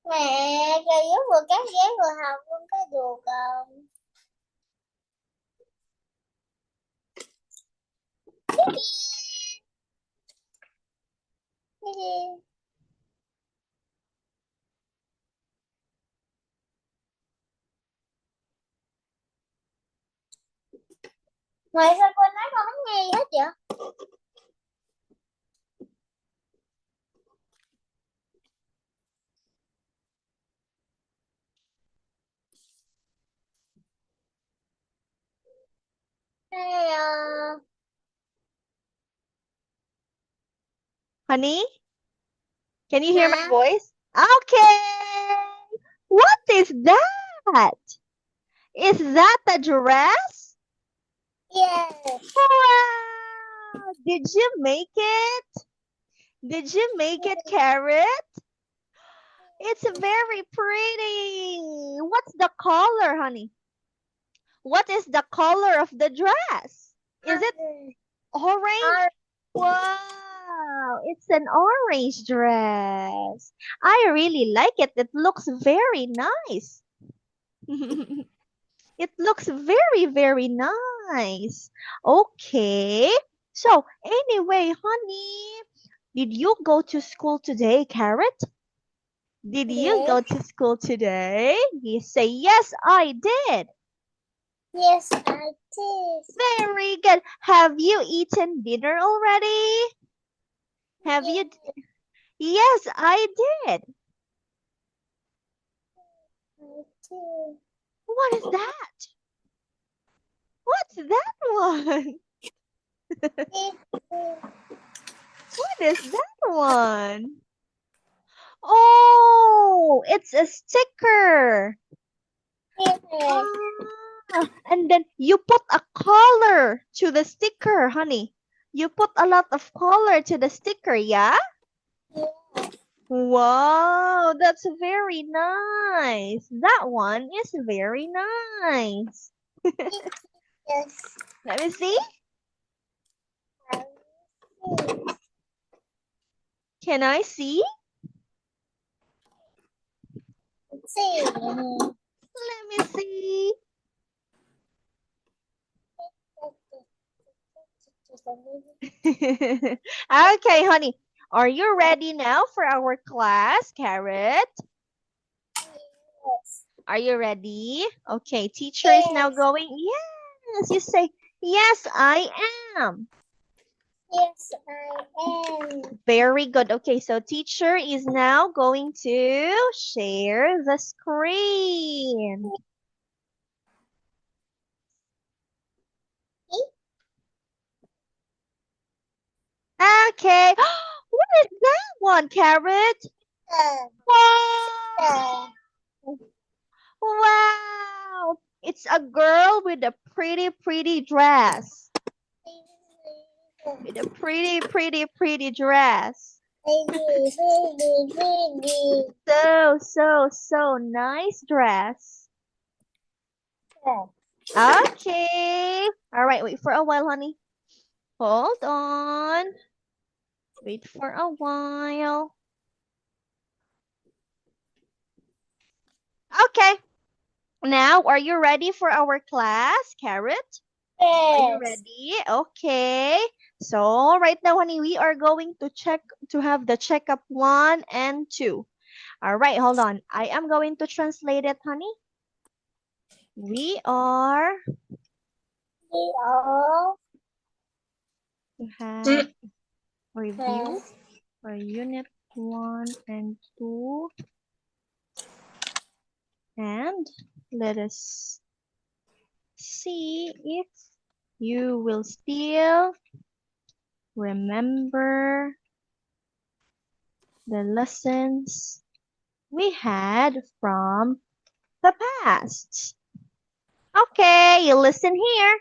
Mẹ, cô giáo vừa cắt ghế vừa học luôn có được không? Ngoài sao cô nói con không nghe gì hết vậy? Hay, Honey, can you hear my hả? voice? Okay. What is that? Is that the dress? Yes. Wow! Did you make it? Did you make it, Carrot? It's very pretty. What's the color, honey? What is the color of the dress? Is it orange? Wow, it's an orange dress. I really like it. It looks very nice. It looks very, very nice. Okay. So, anyway, honey, did you go to school today, Carrot? Did you Yes. go to school today? You say, yes, I did. Yes, I did. Very good. Have you eaten dinner already? Have you? Yes, I did. I did. What is that? What's that one? What is that one? Oh, it's a sticker. Yes. And then you put a color to the sticker, honey. You put a lot of color to the sticker, yeah? Yes. Wow, that's very nice. That one is very nice. Yes. Let me see. Can I see? See. Let me see. Okay, honey. Are you ready now for our class, Carrot? Yes. Are you ready? Okay, teacher is now going. Yes, you say, yes, I am. Yes, I am. Very good. Okay, so teacher is now going to share the screen. Okay. What is that one, Carrot? Wow. Wow. It's a girl with a pretty, pretty dress. With a pretty, pretty, pretty dress. So nice dress. Okay. All right, wait for a while, honey. Hold on. Wait for a while. Okay. Now, are you ready for our class, Carrot? Are you Yes. ready? Okay. So right now, honey, we are going to have the checkup 1 and 2. All right, hold on. I am going to translate it, honey. We are to have review for unit 1 and 2. And let us see if you will still remember the lessons we had from the past. Okay, you listen here.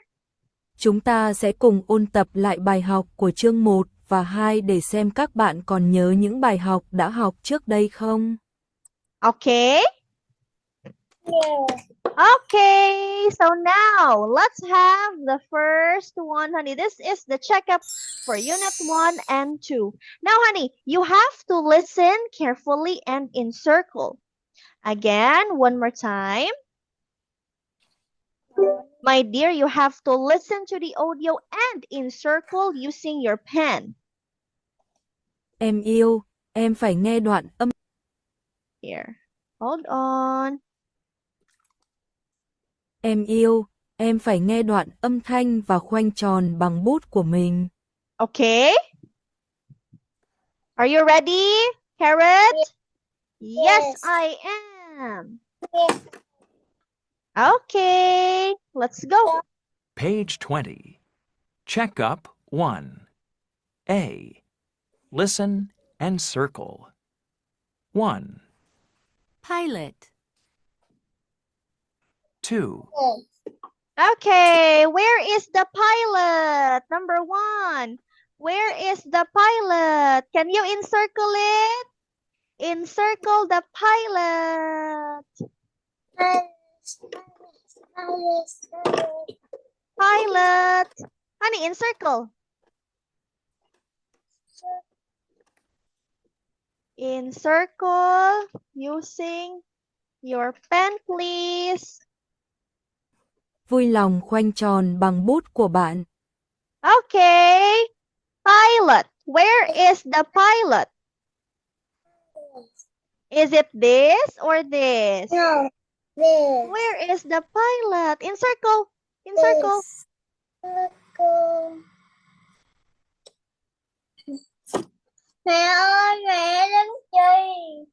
Chúng ta sẽ cùng ôn tập lại bài học của chương 1 và 2 để xem các bạn còn nhớ những bài học đã học trước đây không. Okay. Yeah. Okay, so now let's have the first one, honey. This is the checkup for Unit 1 and 2. Now, honey, you have to listen carefully and encircle. Again, one more time. My dear, you have to listen to the audio and encircle using your pen. Em yêu, em phải nghe đoạn âm. Here, hold on. Em yêu, em phải nghe đoạn âm thanh và khoanh tròn bằng bút của mình. Okay? Are you ready, Carrot? Yes, I am. Yeah. Okay, let's go. Page 20. Checkup 1. A. Listen and circle. 1, Pilot. 2, Okay, where is the pilot? Number 1. Where is the pilot? Can you encircle it? Encircle the pilot. Pilot. Honey, encircle. Encircle using your pen, please. Vui lòng khoanh tròn bằng bút của bạn. Okay. Pilot. Where is the pilot? Is it this or this? No. This. Where is the pilot? Encircle. Encircle. Circle. Mẹ ơi, mẹ đến chi?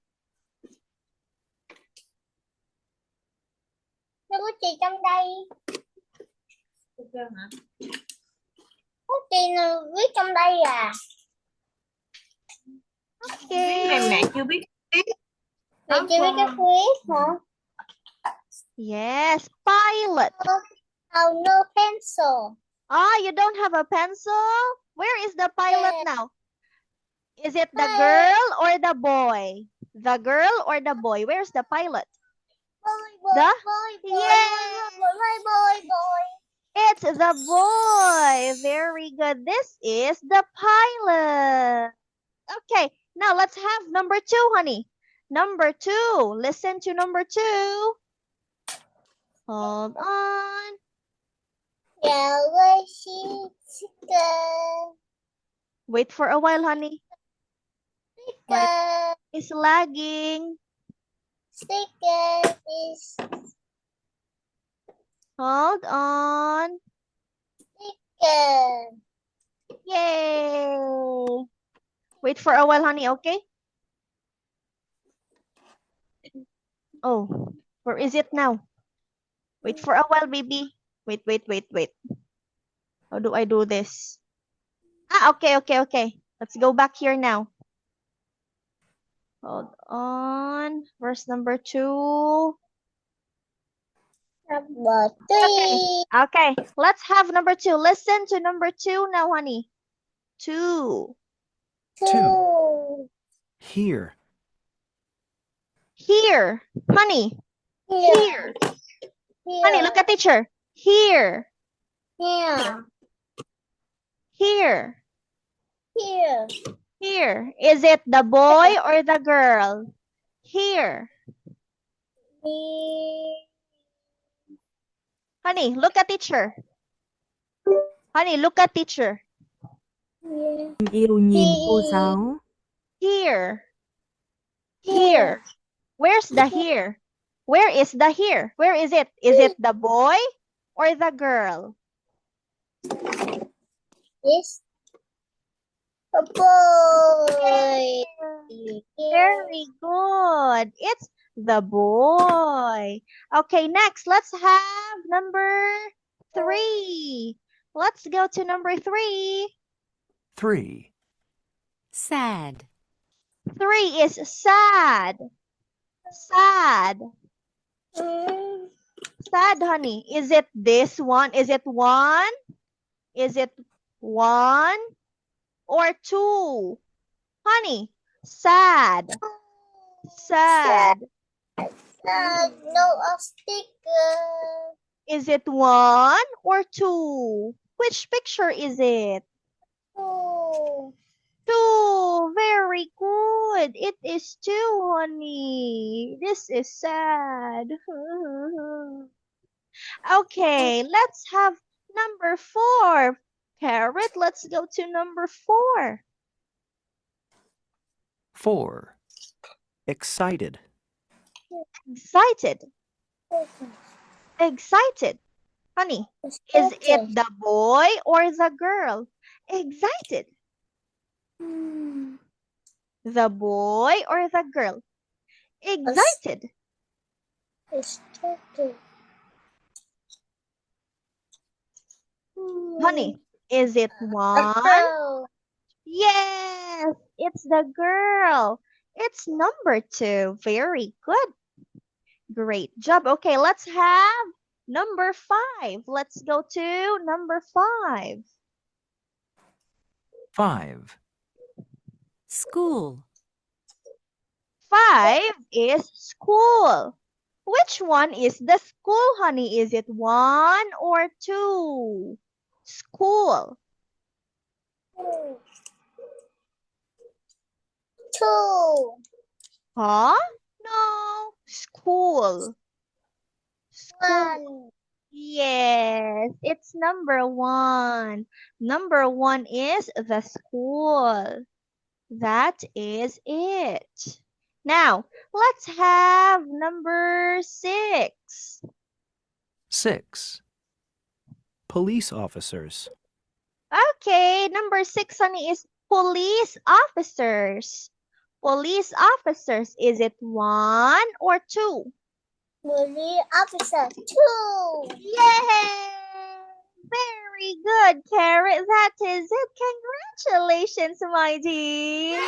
Nó có gì trong đây? Có gì nào viết trong đây à? Okay. Mẹ chưa biết. Mẹ chưa biết cái viết hả? Yes, pilot. Oh, no pencil. Ah, you don't have a pencil? Where is the pilot now? Is it the girl or the boy? The girl or the boy? Where's the pilot? Boy. It's the boy. Very good. This is the pilot. Okay, now let's have number 2, honey. Number 2. Listen to number 2. Hold on. Yellow chicken. Wait for a while, honey. Chicken. It's lagging. Chicken is Hold on. chicken. Yay. Wait for a while, honey, okay? Oh, where is it now? Wait for a while, baby. Wait. How do I do this? Ah, okay. Let's go back here now. Hold on. Verse number 2. Number 3. Okay, let's have number 2. Listen to number 2 now, honey. 2. 2. here, Here. Honey, here. Honey, look at teacher. Here. Here. Here. Here. Here. Is it the boy or the girl? Here. Honey, look at teacher. Honey, look at teacher. Em yêu nhìn cô giáo. Here. Here. Where's the here? Where is the here? Where is it? Is it the boy or the girl? This a boy. Very good. It's the boy. Okay, next, let's have number 3. Let's go to number 3. 3, Sad. 3 is sad. Sad. Sad, honey. Is it this one? Is it 1? Is it 1 or 2? Honey, sad. Sad. No a sticker. Is it 1 or 2? Which picture is it? Oh. 2. Very good. It is 2, honey. This is sad. Okay, let's have number 4. Carrot, let's go to number 4. 4. Excited. Excited. Excited. Honey, is it the boy or the girl? Excited. The boy or the girl? Excited. Honey, is it 1? Yes, it's the girl. It's number 2. Very good. Great job. Okay, let's have number 5. Let's go to number 5. 5. School. 5 is school. Which one is the school, honey? Is it 1 or 2? School. 2. Huh? No. School. School. 1. Yes, it's number 1. Number 1 is the school. That is it. Now, let's have number 6. 6. Police officers. Okay, number 6, honey, is police officers. Police officers, is it 1 or 2? Police officer 2. Yay! Very good, Carrot. That is it. Congratulations, my dear.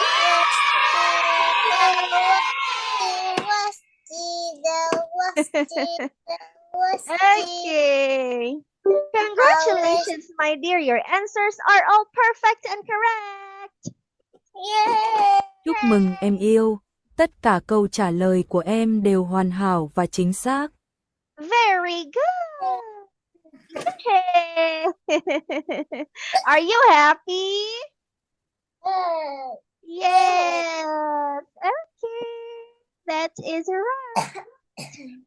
Okay. Congratulations, my dear. Your answers are all perfect and correct. Yeah. Chúc mừng em yêu. Tất cả câu trả lời của em đều hoàn hảo và chính xác. Very good. Okay. Are you happy? Yes. Okay. That is right.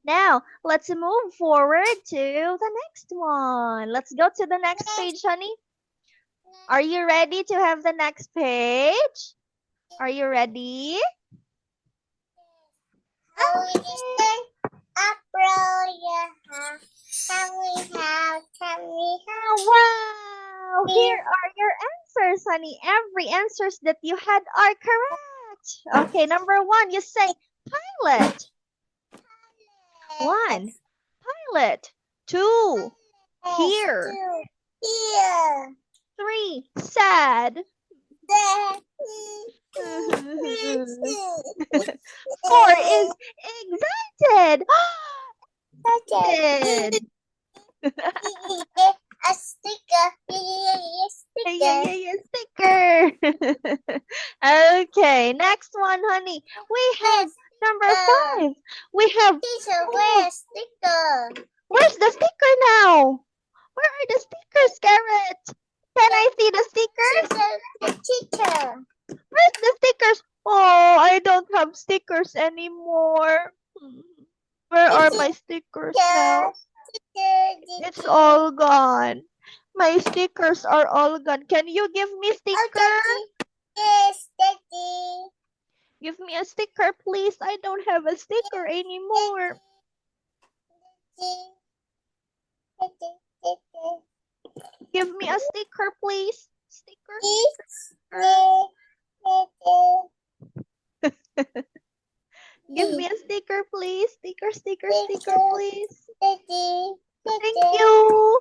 Now, let's move forward to the next one. Let's go to the next page, honey. Are you ready to have the next page? Are you ready? Wow! Here are your answers, honey. Every answers that you had are correct. Okay, number 1, you say pilot. 1, pilot. 2, here. 3, sad. 4 is excited. Excited. A sticker. Yeah, sticker. Okay, next one, honey. We have number 5. We have. Teacher, where's sticker? Where's the sticker now? Where are the stickers, Carrot? Can I see the stickers? Teacher. Where's the stickers? Oh, I don't have stickers anymore. Where are my stickers now? It's all gone. My stickers are all gone. Can you give me stickers? Yes, Daddy. Give me a sticker, please. I don't have a sticker anymore. Give me a sticker, please. Sticker. Give me a sticker, please. Sticker, please. Thank you.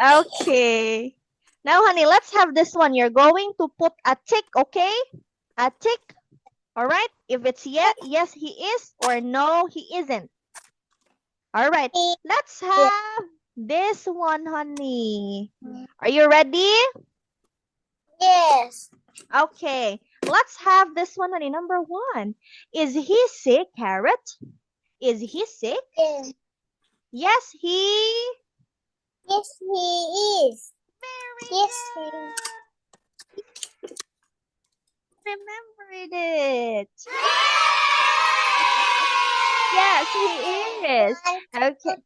Okay. Now, honey, let's have this one. You're going to put a tick, okay? A tick. All right? If it's yes, he is, or no, he isn't. All right. Let's have this one, honey. Are you ready? Yes. Okay. let's have this one, honey. Number 1. Is he sick, Carrot? Is he sick? Yes. Yes, he. Yes, he is. Very Yes, good. Remembered it. Yes, he is. Okay.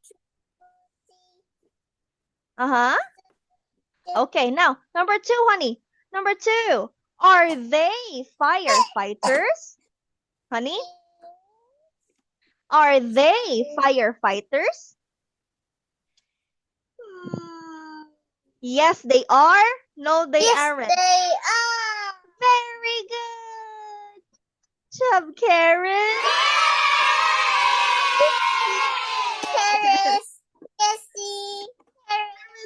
Uh-huh. Okay, now, number 2, honey. Number 2. Are they firefighters? Honey? Are they firefighters? Yes, they are. No, they Yes, aren't. they are. Very good. Job, Karen. Paris, Jessie,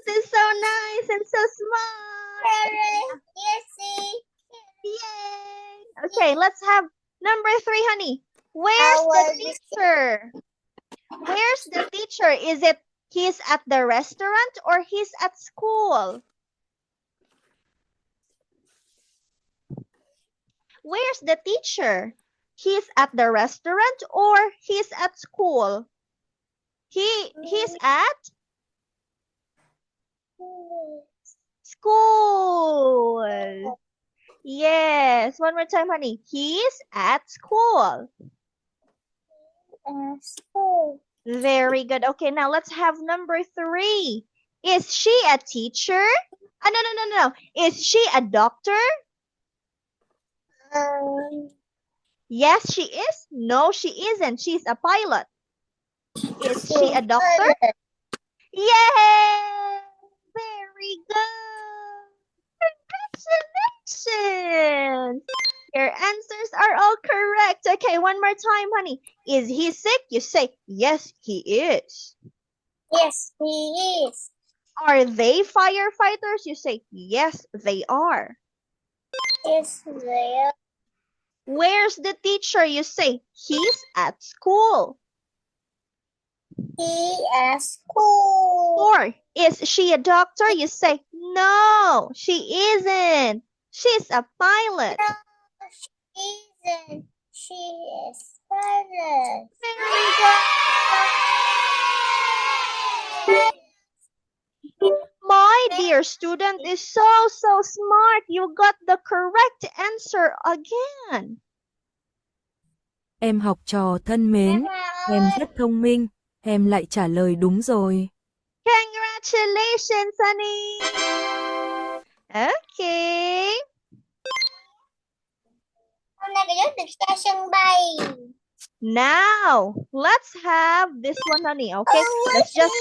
This is so nice and so smart. Paris, Jessie. Yay. Okay, let's have number 3, honey. Where's Our the teacher? Where's the teacher? Is it he's at the restaurant or he's at school? Where's the teacher? He's at the restaurant or he's at school? He's at school. Yes. One more time, honey. He's at school. School. Very good. Okay, now let's have number 3. Is she a teacher? No. Is she a doctor? Yes, she is. No, she isn't. She's a pilot. Is she a doctor? Yay! Very good. Congratulations. Your answers are all correct. Okay, one more time, honey. Is he sick? You say, yes, he is. Yes, he is. Are they firefighters? You say, yes, they are. Yes, they are. Where's the teacher? You say, he's at school. He at school. Or, is she a doctor? You say, no, she isn't. She's a pilot. No, she isn't. She is pilot. Very good. My dear student is so smart. You got the correct answer again. Em học trò thân mến, em rất thông minh, em lại trả lời đúng rồi. Congratulations, honey. Okay. Hôm nay cả lớp được ra sân bay. Now, let's have this one, honey. Okay, let's just...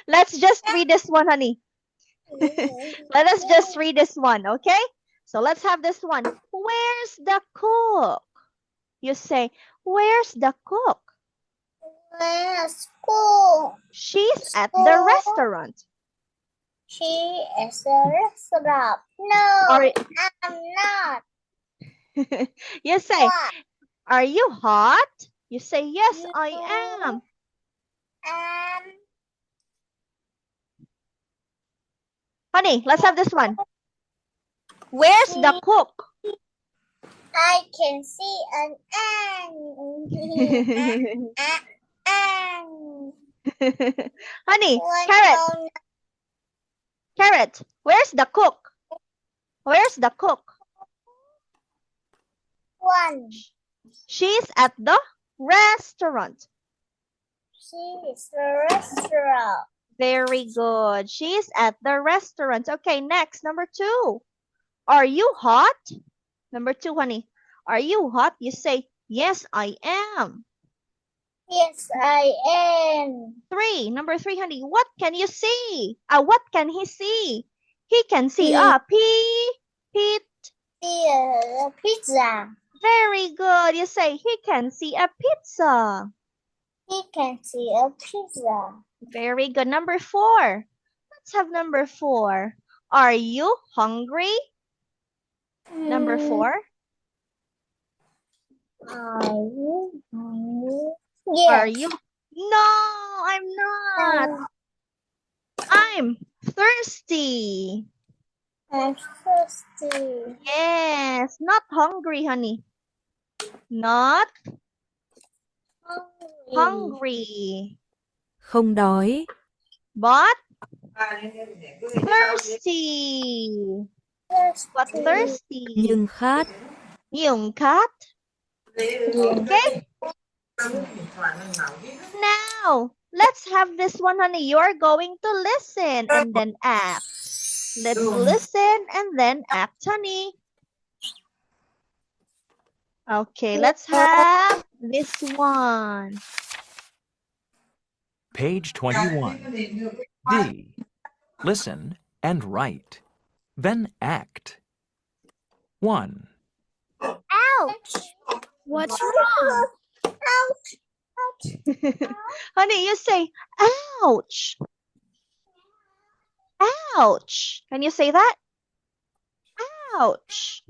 Let's just read this one, honey. Let us just read this one, okay? So let's have this one. Where's the cook? You say, where's the cook? Where's school? She's at the restaurant. She is a restaurant. No, Or I'm not. you say, What? are you hot? You say, yes, I am. Honey, let's have this one. Where's the cook? I can see an ant. Honey, One Carrot, on Carrot, where's the cook? Where's the cook? one. She's at the restaurant. She is a restaurant. Very good. She's at the restaurant. Okay, next, number 2. Are you hot? Number 2, honey. Are you hot? You say, yes, I am. Yes, I am. 3, number 3, honey. What can you see? What can he see? He can see He- a Pizza. Very good. You say, he can see a pizza. He can see a pizza. Very good. Number 4. Let's have number 4. Are you hungry? Number 4. Are you hungry? Yes. Are you? No, I'm not. I'm Thirsty. I'm thirsty. Yes, not hungry, honey. Not hungry. Không đói. But thirsty. But thirsty. Nhưng khát. Nhưng khát. Okay. Now, let's have this one, honey. You're going to listen and then act. Let's listen and then act, honey. Okay, let's have this one. Page 21. D. Listen and write. Then act. 1. Ouch. What's wrong? Ouch. Honey, you say, ouch. Ouch. Can you say that? Ouch.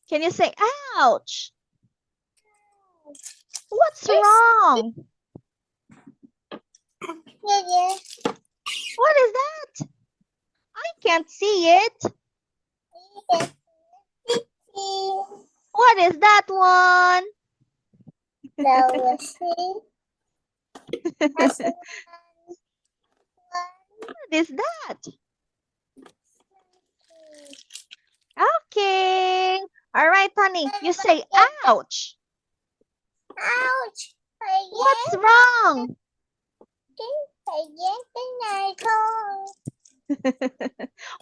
Can you say, ouch? What's wrong? Yeah. What is that? I can't see it. What is that one? What is that? Okay. All right, honey. You say, ouch. Ouch. What's wrong? Thầy ghét cái này thôi.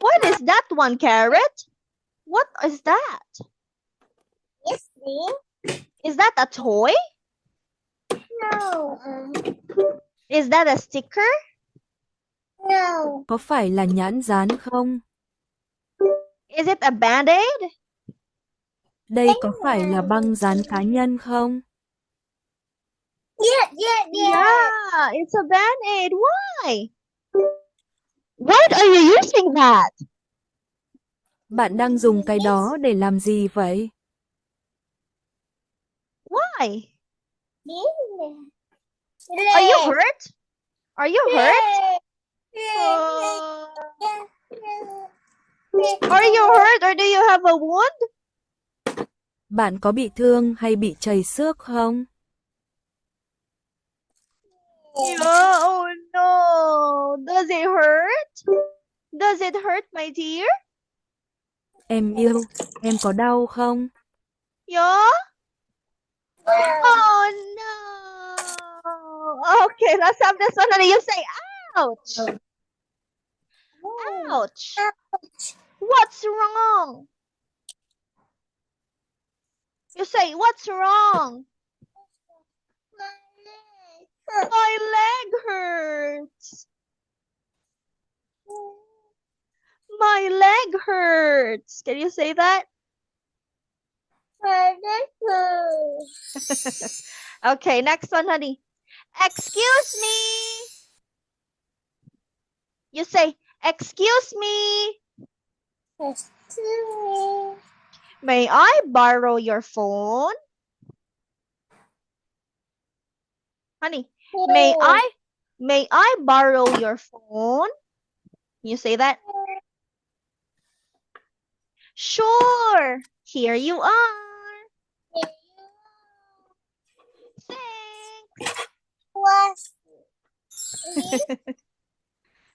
What is that one, Carrot? What is that? Yes, dear. Is that a toy? No. Is that a sticker? No. Có phải là nhãn dán không? Is it a band-aid? Đây có phải là băng dán cá nhân không? Yeah. Yeah, it's a band-aid. Why? Why are you using that? Bạn đang dùng cái đó để làm gì vậy? Why? Yeah. Are you hurt? Are you hurt? Are you hurt or do you have a wound? Bạn có bị thương hay bị trầy xước không? Yeah, oh no. Does it hurt? Does it hurt, my dear? Em yêu, em có đau không? Yeah? Oh no. Okay, let's have this one. And you say, ouch. Ouch. What's wrong? You say, what's wrong? My leg hurts. My leg hurts. Can you say that? Okay, next one, honey. Excuse me. You say, excuse me. May I borrow your phone? Honey, may I borrow your phone? You say that? Sure. Here you are. Thanks.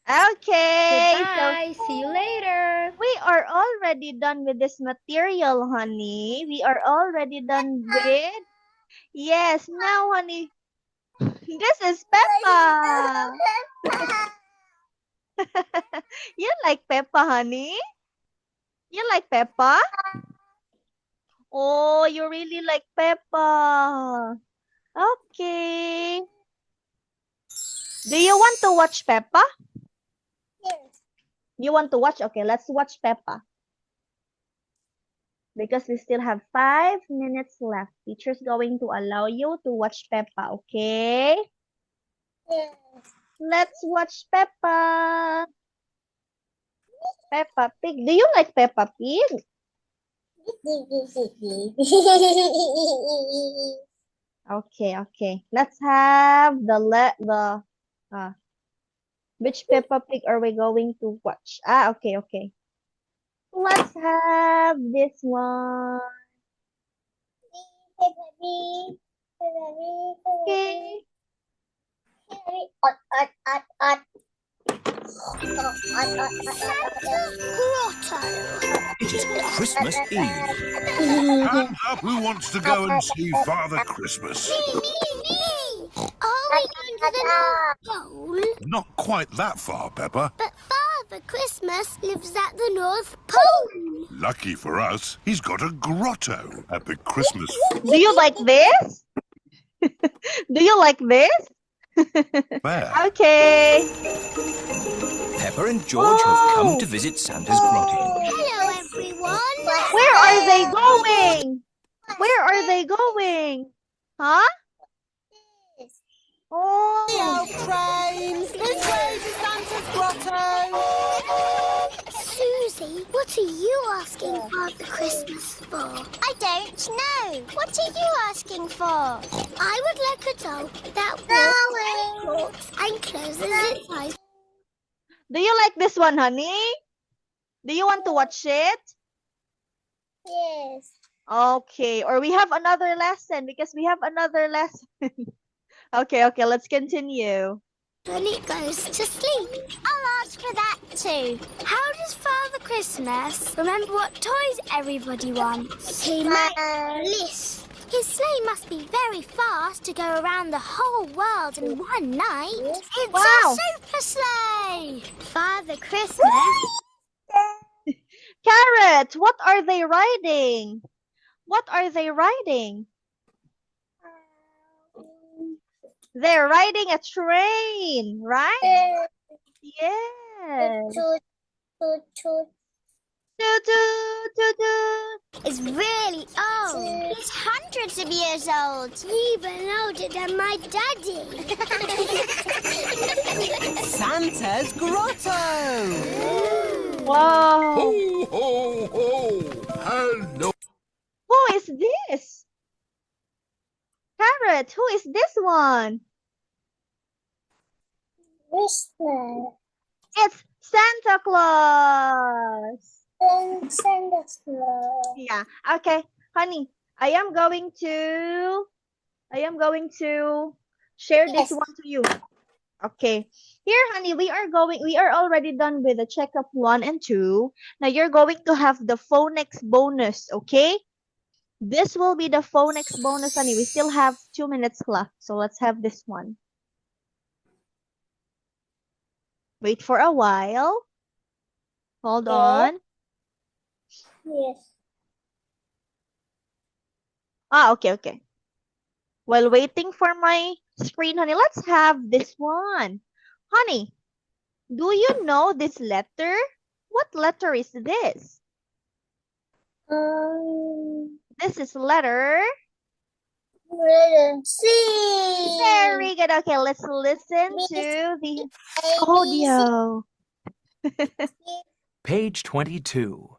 Okay. Goodbye. See you later. We are already done with this material, honey. We are already done with... Yes, now, honey. This is Peppa. You like Peppa, honey? You like Peppa? Oh, you really like Peppa. Okay. Do you want to watch Peppa? Yes. You want to watch? Okay, let's watch Peppa. Because we still have 5 minutes left. Teacher's going to allow you to watch Peppa, okay? Yes. Let's watch Peppa. Peppa Pig. Do you like Peppa Pig? Okay. Let's have the Which Peppa Pig are we going to watch? Ah, okay, okay. Let's have this one. Okay. It is Christmas Eve. Hands up, who wants to go and see Father Christmas? Me! Are we going to the North Pole? Not quite that far, Peppa. But Father Christmas lives at the North Pole. Lucky for us, he's got a grotto at the Christmas. Do you like this? Do you like this? Fair. Okay. Peppa and George have come to visit Santa's grotto. Hello, everyone. Where are they going? Where are they going? Huh? Oh. Trains! This way to Santa's grotto! Susie, what are you asking Father Christmas for? I don't know. What are you asking for? I would like a doll that walks and closes its eyes. Do you like this one, honey? Do you want to watch it? Yes. Okay. Or we have another lesson because we have another lesson. Okay, okay. Let's continue. When it goes to sleep. I'll ask for that too. How does Father Christmas remember what toys everybody wants? He makes a list. His sleigh must be very fast to go around the whole world in one night. It's Wow. a super sleigh. Father Christmas. Carrot, what are they riding? What are they riding? They're riding a train, right? Yes. Toot, toot, toot. Toot, toot, toot, toot. It's really old. It's hundreds of years old. Even older than my daddy. Santa's grotto! Wow. Ho, ho, ho! Hello. Who is this? Carrot, who is this one? Christmas. It's Santa Claus. Santa Claus. Yeah. Okay, honey, I am going to share this Yes. one to you. Okay. Here, honey, we are already done with the checkup 1 and 2. Now you're going to have the phonics bonus, okay? This will be the phonics bonus, honey. We still have 2 minutes left, so let's have this one. Wait for a while. Hold Okay. on. Yes. Okay, okay. While waiting for my screen, honey, let's have this one. Honey, do you know this letter? What letter is this? This is letter. C. Very good. Okay, let's listen to the audio. Page 22.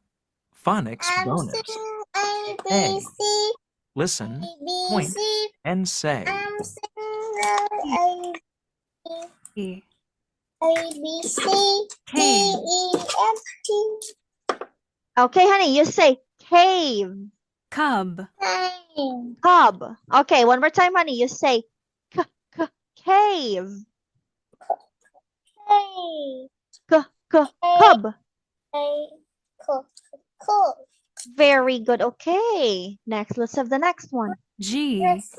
Phonics I'm bonus. singing A, B, A. C, Listen, A, B, point, C. and say. I'm singing A, B, C, D, E, F, G. Okay, honey, you say cave, Cub. Nine. cub. Okay, one more time, honey, you say cave, K, cub. A, cool. Very good. Okay, next, let's have the next one. G. Yes.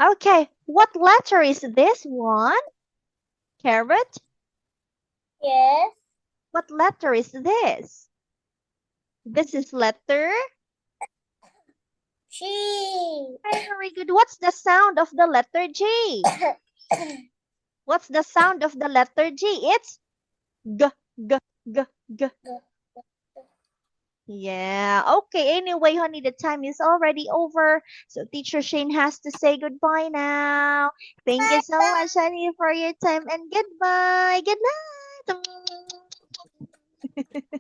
Okay, what letter is this one? Carrot? Yes. What letter is this? This is letter. G. Very good. What's the sound of the letter G? What's the sound of the letter G? It's g, g, g, g. Yeah. Okay. Anyway, honey, the time is already over. So Teacher Shane has to say goodbye now. Thank you so much, honey, for your time, and goodbye. Good night.